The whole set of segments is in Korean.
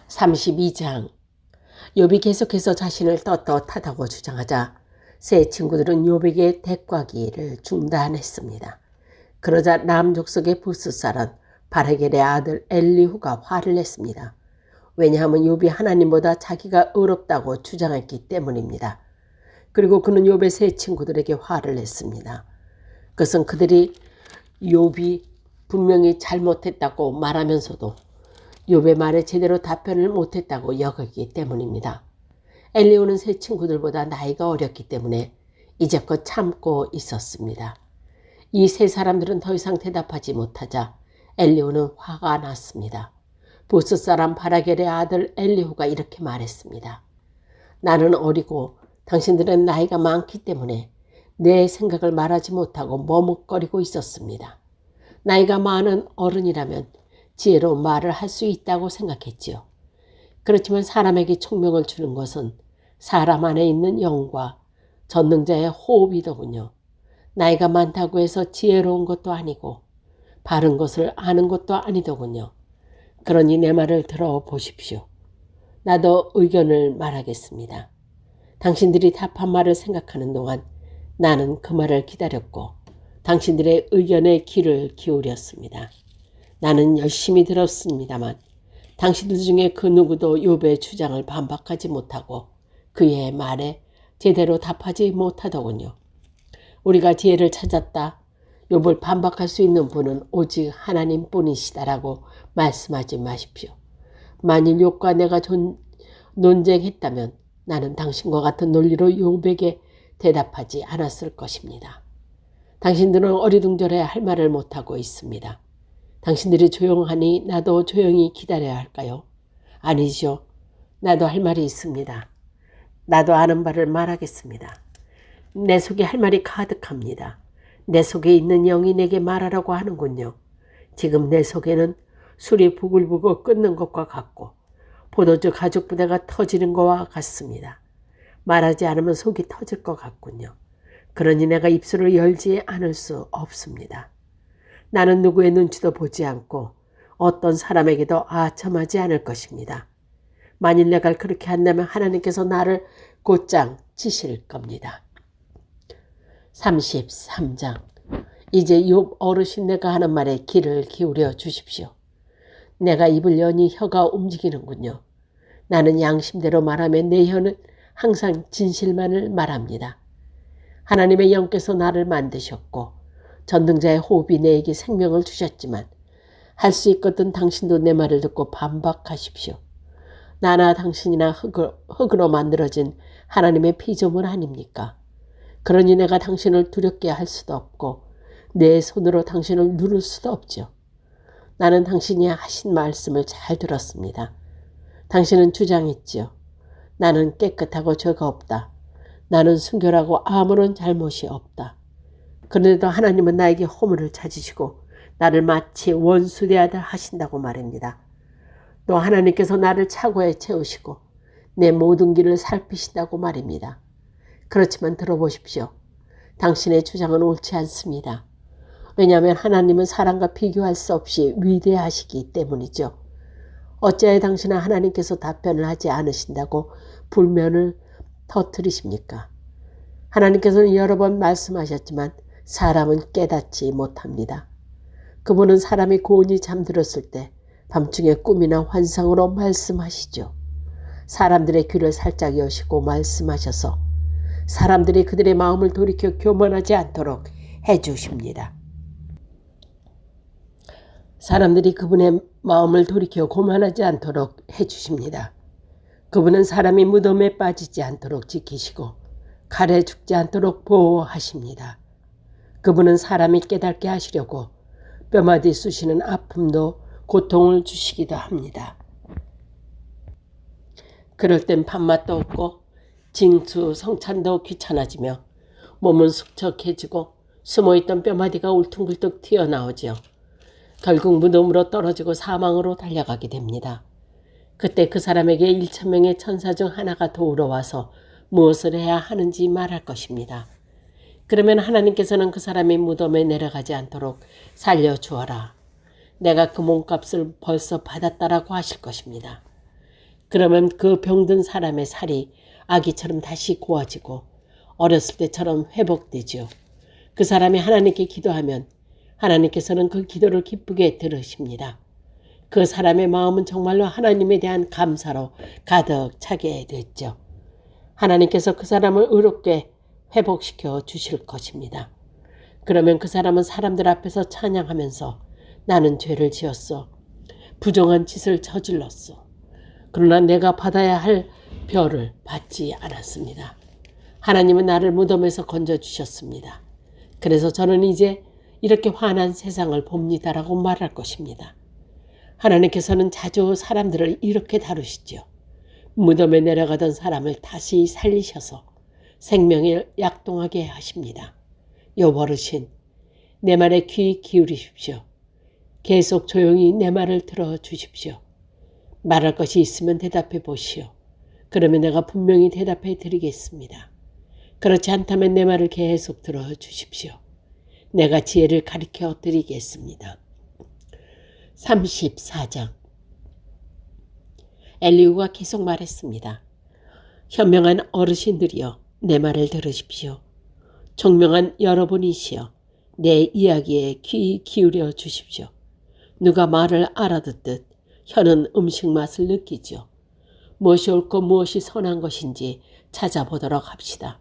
32장. 욥이 계속해서 자신을 떳떳하다고 주장하자 세 친구들은 욥에게 대꾸하기를 중단했습니다. 그러자 남족속의 부스사람 바르겔의 아들 엘리후가 화를 냈습니다. 왜냐하면 욥이 하나님보다 자기가 의롭다고 주장했기 때문입니다. 그리고 그는 욥의 세 친구들에게 화를 냈습니다. 그것은 그들이 욥이 분명히 잘못했다고 말하면서도 욥의 말에 제대로 답변을 못했다고 여기기 때문입니다. 엘리후는 세 친구들보다 나이가 어렸기 때문에 이제껏 참고 있었습니다. 이 세 사람들은 더 이상 대답하지 못하자 엘리후는 화가 났습니다. 부스 사람 바라겔의 아들 엘리후가 이렇게 말했습니다. 나는 어리고 당신들은 나이가 많기 때문에 내 생각을 말하지 못하고 머뭇거리고 있었습니다. 나이가 많은 어른이라면 지혜로운 말을 할 수 있다고 생각했지요. 그렇지만 사람에게 총명을 주는 것은 사람 안에 있는 영과 전능자의 호흡이더군요. 나이가 많다고 해서 지혜로운 것도 아니고 바른 것을 아는 것도 아니더군요. 그러니 내 말을 들어보십시오. 나도 의견을 말하겠습니다. 당신들이 답한 말을 생각하는 동안 나는 그 말을 기다렸고 당신들의 의견에 귀를 기울였습니다. 나는 열심히 들었습니다만 당신들 중에 그 누구도 욥의 주장을 반박하지 못하고 그의 말에 제대로 답하지 못하더군요. 우리가 지혜를 찾았다. 욥을 반박할 수 있는 분은 오직 하나님뿐이시다라고 말씀하지 마십시오. 만일 욥과 내가 논쟁했다면 나는 당신과 같은 논리로 욥에게 대답하지 않았을 것입니다. 당신들은 어리둥절해 할 말을 못하고 있습니다. 당신들이 조용하니 나도 조용히 기다려야 할까요? 아니죠. 나도 할 말이 있습니다. 나도 아는 바를 말하겠습니다. 내 속에 할 말이 가득합니다. 내 속에 있는 영이 내게 말하라고 하는군요. 지금 내 속에는 술이 부글부글 끓는 것과 같고 포도주 가죽 부대가 터지는 것과 같습니다. 말하지 않으면 속이 터질 것 같군요. 그러니 내가 입술을 열지 않을 수 없습니다. 나는 누구의 눈치도 보지 않고 어떤 사람에게도 아첨하지 않을 것입니다. 만일 내가 그렇게 한다면 하나님께서 나를 곧장 치실 겁니다. 33장. 이제 욥 어르신네가 하는 말에 귀를 기울여 주십시오. 내가 입을 여니 혀가 움직이는군요. 나는 양심대로 말하면 내 혀는 항상 진실만을 말합니다. 하나님의 영께서 나를 만드셨고 전능자의 호흡이 내게 생명을 주셨지만 할 수 있거든 당신도 내 말을 듣고 반박하십시오. 나나 당신이나 흙으로 만들어진 하나님의 피조물 아닙니까? 그러니 내가 당신을 두렵게 할 수도 없고 내 손으로 당신을 누를 수도 없죠. 나는 당신이 하신 말씀을 잘 들었습니다. 당신은 주장했지요. 나는 깨끗하고 죄가 없다. 나는 순결하고 아무런 잘못이 없다. 그런데도 하나님은 나에게 허물을 찾으시고 나를 마치 원수 대하다 하신다고 말입니다. 또 하나님께서 나를 차고에 채우시고 내 모든 길을 살피신다고 말입니다. 그렇지만 들어보십시오. 당신의 주장은 옳지 않습니다. 왜냐하면 하나님은 사람과 비교할 수 없이 위대하시기 때문이죠. 어찌하여 당신은 하나님께서 답변을 하지 않으신다고 불면을 터뜨리십니까? 하나님께서는 여러 번 말씀하셨지만 사람은 깨닫지 못합니다. 그분은 사람이 고온히 잠들었을 때 밤중에 꿈이나 환상으로 말씀하시죠. 사람들의 귀를 살짝 여시고 말씀하셔서 사람들이 그들의 마음을 돌이켜 교만하지 않도록 해주십니다. 사람들이 그분의 마음을 돌이켜 교만하지 않도록 해주십니다. 그분은 사람이 무덤에 빠지지 않도록 지키시고 칼에 죽지 않도록 보호하십니다. 그분은 사람이 깨닫게 하시려고 뼈마디 쑤시는 아픔도 고통을 주시기도 합니다. 그럴 땐 밥맛도 없고 징수 성찬도 귀찮아지며 몸은 숙적해지고 숨어있던 뼈마디가 울퉁불퉁 튀어나오지요. 결국 무덤으로 떨어지고 사망으로 달려가게 됩니다. 그때 그 사람에게 1,000명의 천사 중 하나가 도우러 와서 무엇을 해야 하는지 말할 것입니다. 그러면 하나님께서는 그 사람이 무덤에 내려가지 않도록 살려주어라. 내가 그 몸값을 벌써 받았다라고 하실 것입니다. 그러면 그 병든 사람의 살이 아기처럼 다시 고와지고 어렸을 때처럼 회복되지요. 그 사람이 하나님께 기도하면 하나님께서는 그 기도를 기쁘게 들으십니다. 그 사람의 마음은 정말로 하나님에 대한 감사로 가득 차게 됐죠. 하나님께서 그 사람을 의롭게 회복시켜 주실 것입니다. 그러면 그 사람은 사람들 앞에서 찬양하면서 나는 죄를 지었어. 부정한 짓을 저질렀어. 그러나 내가 받아야 할 벌을 받지 않았습니다. 하나님은 나를 무덤에서 건져주셨습니다. 그래서 저는 이제 이렇게 환한 세상을 봅니다라고 말할 것입니다. 하나님께서는 자주 사람들을 이렇게 다루시죠. 무덤에 내려가던 사람을 다시 살리셔서 생명을 약동하게 하십니다. 요 어르신, 내 말에 귀 기울이십시오. 계속 조용히 내 말을 들어주십시오. 말할 것이 있으면 대답해 보시오. 그러면 내가 분명히 대답해 드리겠습니다. 그렇지 않다면 내 말을 계속 들어주십시오. 내가 지혜를 가르쳐 드리겠습니다. 34장. 엘리후가 계속 말했습니다. 현명한 어르신들이여 내 말을 들으십시오. 총명한 여러분이시여 내 이야기에 귀 기울여 주십시오. 누가 말을 알아듣듯 혀는 음식 맛을 느끼죠. 무엇이 옳고 무엇이 선한 것인지 찾아보도록 합시다.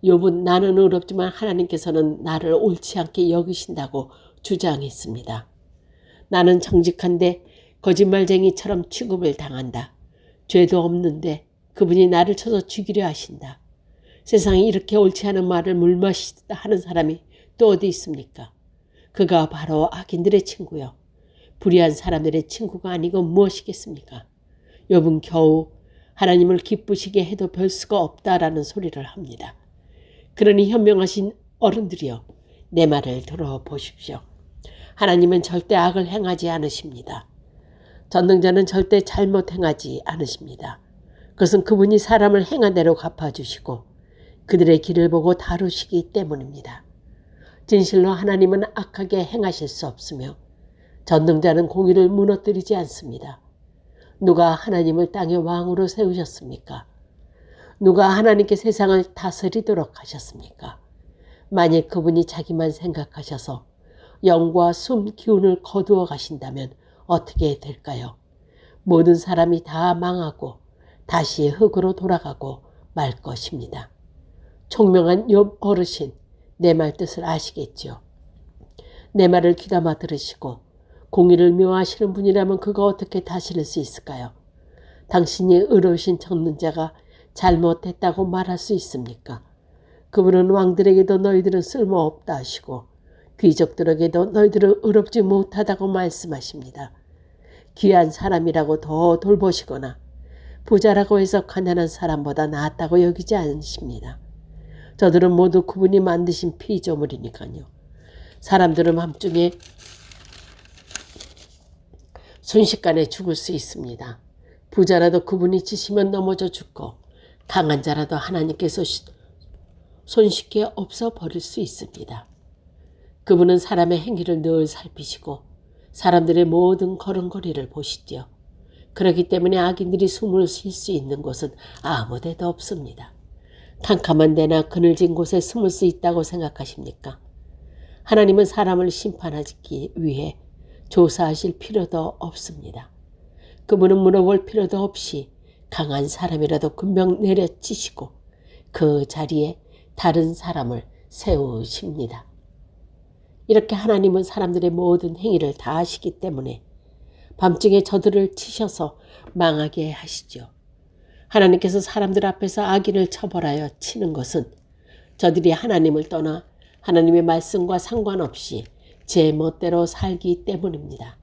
욥은 나는 의롭지만 하나님께서는 나를 옳지 않게 여기신다고 주장했습니다. 나는 정직한데 거짓말쟁이처럼 취급을 당한다. 죄도 없는데 그분이 나를 쳐서 죽이려 하신다. 세상에 이렇게 옳지 않은 말을 물마시다 하는 사람이 또 어디 있습니까? 그가 바로 악인들의 친구요. 불의한 사람들의 친구가 아니고 무엇이겠습니까? 욥은 겨우 하나님을 기쁘시게 해도 별 수가 없다라는 소리를 합니다. 그러니 현명하신 어른들이여 내 말을 들어보십시오. 하나님은 절대 악을 행하지 않으십니다. 전능자는 절대 잘못 행하지 않으십니다. 그것은 그분이 사람을 행한 대로 갚아주시고 그들의 길을 보고 다루시기 때문입니다. 진실로 하나님은 악하게 행하실 수 없으며 전능자는 공의를 무너뜨리지 않습니다. 누가 하나님을 땅의 왕으로 세우셨습니까? 누가 하나님께 세상을 다스리도록 하셨습니까? 만일 그분이 자기만 생각하셔서 영과 숨 기운을 거두어 가신다면 어떻게 될까요? 모든 사람이 다 망하고 다시 흙으로 돌아가고 말 것입니다. 총명한 욥 어르신, 내 말 뜻을 아시겠죠? 내 말을 귀담아 들으시고 공의를 묘하시는 분이라면 그가 어떻게 다스릴 수 있을까요? 당신이 의로우신 전능자가 잘못했다고 말할 수 있습니까? 그분은 왕들에게도 너희들은 쓸모없다 하시고 귀족들에게도 너희들은 의롭지 못하다고 말씀하십니다. 귀한 사람이라고 더 돌보시거나 부자라고 해서 가난한 사람보다 낫다고 여기지 않으십니다. 저들은 모두 그분이 만드신 피조물이니까요. 사람들은 밤중에 순식간에 죽을 수 있습니다. 부자라도 그분이 치시면 넘어져 죽고 강한 자라도 하나님께서 손쉽게 없어버릴 수 있습니다. 그분은 사람의 행위를 늘 살피시고 사람들의 모든 걸음걸이를 보시죠. 그렇기 때문에 악인들이 숨을 쉴 수 있는 곳은 아무 데도 없습니다. 캄캄한 데나 그늘진 곳에 숨을 수 있다고 생각하십니까? 하나님은 사람을 심판하기 위해 조사하실 필요도 없습니다. 그분은 물어볼 필요도 없이 강한 사람이라도 금방 내려치시고 그 자리에 다른 사람을 세우십니다. 이렇게 하나님은 사람들의 모든 행위를 다 아시기 때문에 밤중에 저들을 치셔서 망하게 하시죠. 하나님께서 사람들 앞에서 악인을 처벌하여 치는 것은 저들이 하나님을 떠나 하나님의 말씀과 상관없이 제 멋대로 살기 때문입니다.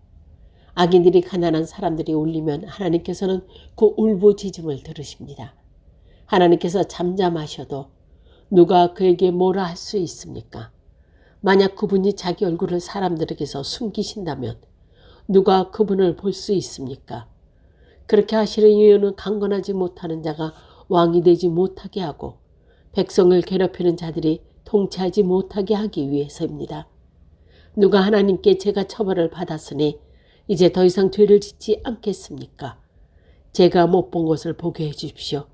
악인들이 가난한 사람들이 울리면 하나님께서는 그 울부짖음을 들으십니다. 하나님께서 잠잠하셔도 누가 그에게 뭐라 할 수 있습니까? 만약 그분이 자기 얼굴을 사람들에게서 숨기신다면 누가 그분을 볼 수 있습니까? 그렇게 하시는 이유는 강건하지 못하는 자가 왕이 되지 못하게 하고 백성을 괴롭히는 자들이 통치하지 못하게 하기 위해서입니다. 누가 하나님께 제가 처벌을 받았으니 이제 더 이상 죄를 짓지 않겠습니까? 제가 못 본 것을 보게 해주십시오.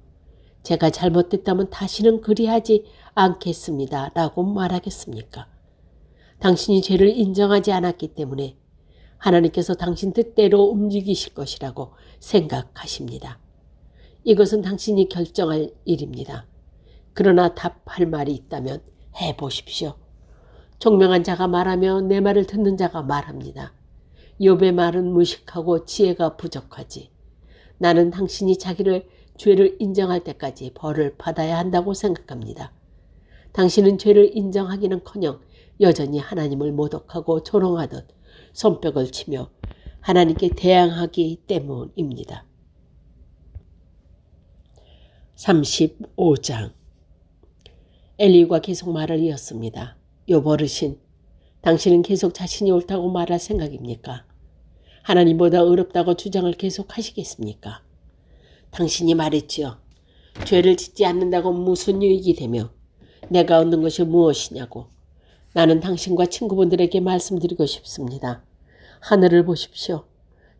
제가 잘못됐다면 다시는 그리하지 않겠습니다. 라고 말하겠습니까? 당신이 죄를 인정하지 않았기 때문에 하나님께서 당신 뜻대로 움직이실 것이라고 생각하십니다. 이것은 당신이 결정할 일입니다. 그러나 답할 말이 있다면 해보십시오. 총명한 자가 말하며 내 말을 듣는 자가 말합니다. 욥의 말은 무식하고 지혜가 부족하지. 나는 당신이 자기를 죄를 인정할 때까지 벌을 받아야 한다고 생각합니다. 당신은 죄를 인정하기는커녕 여전히 하나님을 모독하고 조롱하듯 손뼉을 치며 하나님께 대항하기 때문입니다. 35장. 엘리후가 계속 말을 이었습니다. 욥 어르신, 당신은 계속 자신이 옳다고 말할 생각입니까? 하나님보다 어렵다고 주장을 계속 하시겠습니까? 당신이 말했지요. 죄를 짓지 않는다고 무슨 유익이 되며 내가 얻는 것이 무엇이냐고. 나는 당신과 친구분들에게 말씀드리고 싶습니다. 하늘을 보십시오.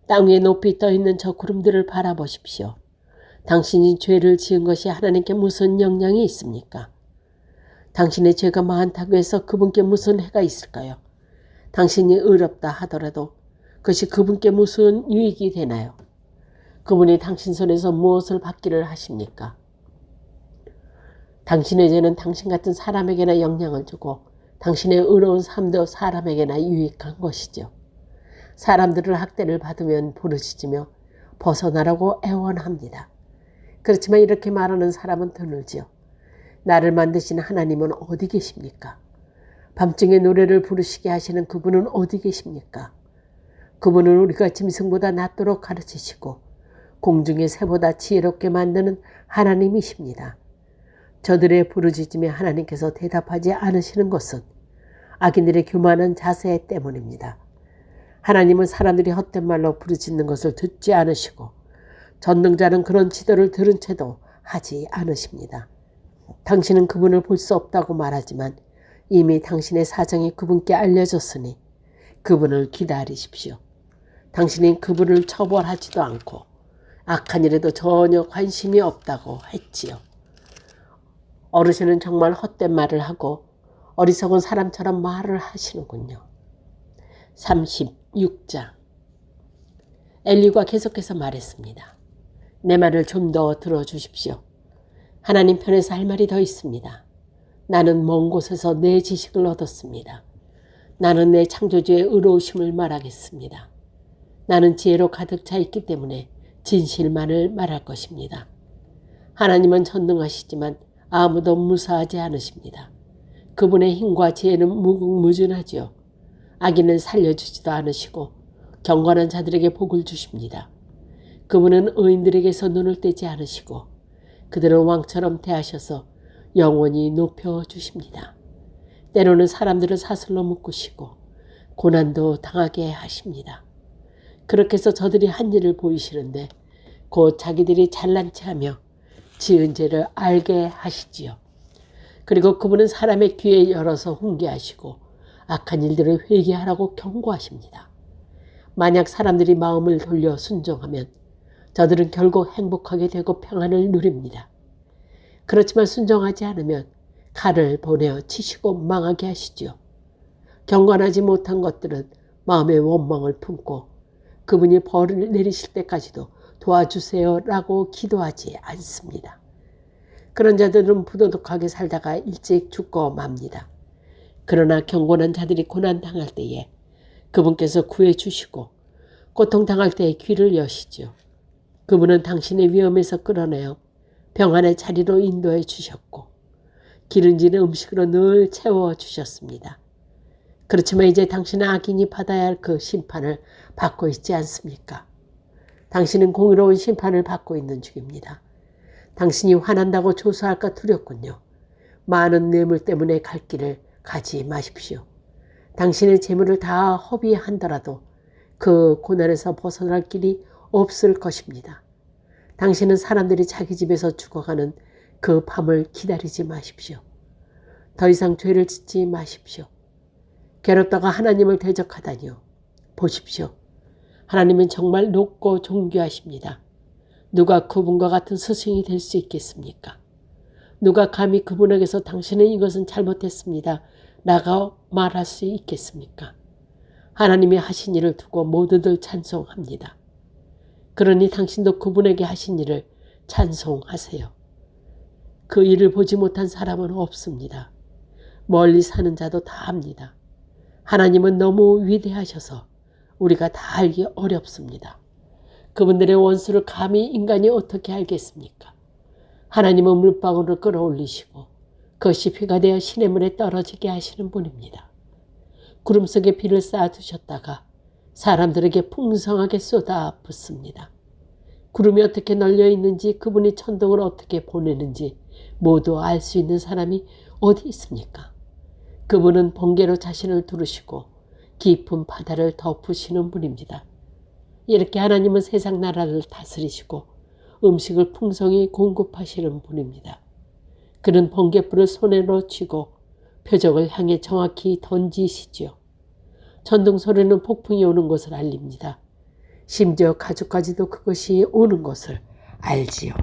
땅 위에 높이 떠있는 저 구름들을 바라보십시오. 당신이 죄를 지은 것이 하나님께 무슨 영향이 있습니까? 당신의 죄가 많다고 해서 그분께 무슨 해가 있을까요? 당신이 의롭다 하더라도 그것이 그분께 무슨 유익이 되나요? 그분이 당신 손에서 무엇을 받기를 하십니까? 당신의 죄는 당신 같은 사람에게나 영향을 주고 당신의 의로운 삶도 사람에게나 유익한 것이죠. 사람들을 학대를 받으면 부르짖으며 벗어나라고 애원합니다. 그렇지만 이렇게 말하는 사람은 드물지요. 나를 만드신 하나님은 어디 계십니까? 밤중에 노래를 부르시게 하시는 그분은 어디 계십니까? 그분은 우리가 짐승보다 낫도록 가르치시고 공중의 새보다 지혜롭게 만드는 하나님이십니다. 저들의 부르짖음에 하나님께서 대답하지 않으시는 것은 악인들의 교만한 자세 때문입니다. 하나님은 사람들이 헛된 말로 부르짖는 것을 듣지 않으시고 전능자는 그런 지도를 들은 채도 하지 않으십니다. 당신은 그분을 볼 수 없다고 말하지만 이미 당신의 사정이 그분께 알려졌으니 그분을 기다리십시오. 당신은 그분을 처벌하지도 않고 악한 일에도 전혀 관심이 없다고 했지요. 어르신은 정말 헛된 말을 하고 어리석은 사람처럼 말을 하시는군요. 36장. 엘리후가 계속해서 말했습니다. 내 말을 좀 더 들어주십시오. 하나님 편에서 할 말이 더 있습니다. 나는 먼 곳에서 내 지식을 얻었습니다. 나는 내 창조주의 의로우심을 말하겠습니다. 나는 지혜로 가득 차 있기 때문에 진실만을 말할 것입니다. 하나님은 전능하시지만 아무도 무사하지 않으십니다. 그분의 힘과 지혜는 무궁무진하지요. 악인은 살려주지도 않으시고 경건한 자들에게 복을 주십니다. 그분은 의인들에게서 눈을 떼지 않으시고 그들은 왕처럼 대하셔서 영원히 높여주십니다. 때로는 사람들을 사슬로 묶으시고 고난도 당하게 하십니다. 그렇게 해서 저들이 한 일을 보이시는데 곧 자기들이 잘난 체하며 지은 죄를 알게 하시지요. 그리고 그분은 사람의 귀에 열어서 훈계하시고 악한 일들을 회개하라고 경고하십니다. 만약 사람들이 마음을 돌려 순종하면 저들은 결국 행복하게 되고 평안을 누립니다. 그렇지만 순종하지 않으면 칼을 보내어 치시고 망하게 하시지요. 경건하지 못한 것들은 마음의 원망을 품고 그분이 벌을 내리실 때까지도 도와주세요라고 기도하지 않습니다. 그런 자들은 부도덕하게 살다가 일찍 죽고 맙니다. 그러나 경건한 자들이 고난당할 때에 그분께서 구해주시고 고통당할 때에 귀를 여시죠. 그분은 당신의 위험에서 끌어내어 평안의 자리로 인도해 주셨고 기름지는 음식으로 늘 채워주셨습니다. 그렇지만 이제 당신은 악인이 받아야 할 그 심판을 받고 있지 않습니까? 당신은 공의로운 심판을 받고 있는 중입니다. 당신이 화난다고 조소할까 두렵군요. 많은 뇌물 때문에 갈 길을 가지 마십시오. 당신의 재물을 다 허비한더라도 그 고난에서 벗어날 길이 없을 것입니다. 당신은 사람들이 자기 집에서 죽어가는 그 밤을 기다리지 마십시오. 더 이상 죄를 짓지 마십시오. 괴롭다가 하나님을 대적하다니요. 보십시오. 하나님은 정말 높고 존귀하십니다. 누가 그분과 같은 스승이 될 수 있겠습니까? 누가 감히 그분에게서 당신은 이것은 잘못했습니다 라고 말할 수 있겠습니까? 하나님이 하신 일을 두고 모두들 찬송합니다. 그러니 당신도 그분에게 하신 일을 찬송하세요. 그 일을 보지 못한 사람은 없습니다. 멀리 사는 자도 다 압니다. 하나님은 너무 위대하셔서 우리가 다 알기 어렵습니다. 그분들의 원수를 감히 인간이 어떻게 알겠습니까? 하나님은 물방울을 끌어올리시고 그것이 비가 되어 시냇물에 떨어지게 하시는 분입니다. 구름 속에 비를 쌓아두셨다가 사람들에게 풍성하게 쏟아 붓습니다. 구름이 어떻게 널려 있는지 그분이 천둥을 어떻게 보내는지 모두 알 수 있는 사람이 어디 있습니까? 그분은 번개로 자신을 두르시고 깊은 바다를 덮으시는 분입니다. 이렇게 하나님은 세상 나라를 다스리시고 음식을 풍성히 공급하시는 분입니다. 그는 번갯불을 손에로 쥐고 표적을 향해 정확히 던지시지요. 천둥 소리는 폭풍이 오는 것을 알립니다. 심지어 가족까지도 그것이 오는 것을 알지요.